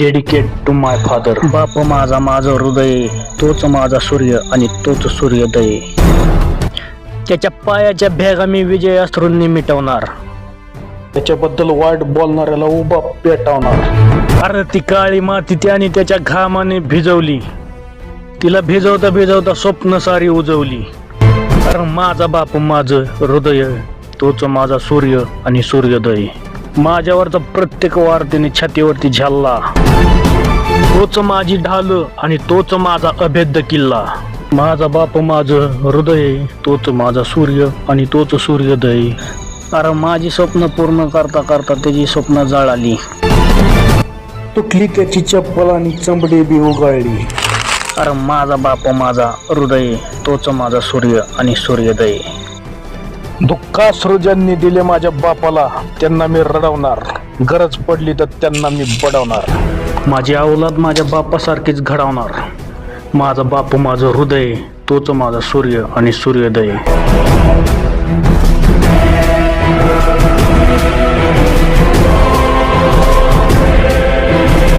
Dedicate to my father. बाप माझा माझं हृदय, तोच माझा सूर्य आणि तोच सूर्योदय. त्याच्या पायाच्या भेगा मी विजय अश्रूंनी मिटवणार. त्याच्याबद्दल वाईट बोलणाऱ्याला उभा पेटवणार. अरे ती काळी माती त्याने त्याच्या घामाने भिजवली. तिला भिजवता भिजवता स्वप्न सारी उजवली. अरे माझा बाप माझं हृदय, तोच माझा सूर्य आणि सूर्योदय. माझ्यावरचा प्रत्येक वार त्याने छातीवरती झेलला. तोच माझी ढाल आणि तोच माझा अभेद्य किल्ला. माझा बाप माझं हृदय, तोच माझा सूर्य आणि तोच सूर्योदय. अरे माझी स्वप्न पूर्ण करता करता त्याची स्वप्न जळाली. तुटली त्याची चप्पल आणि चंबडी बी उगाळली. अरे माझा बाप माझा हृदय, तोच माझा सूर्य आणि सूर्योदय. दुःखाश्रू ज्यांनी दिले माझ्या बापाला, त्यांना मी रडवणार. गरज पडली तर त्यांना मी बडवणार. माझी औलाद माझ्या बापासारखीच घडवणार. माझा बाप माझं हृदय, तोच माझा सूर्य आणि सूर्योदय.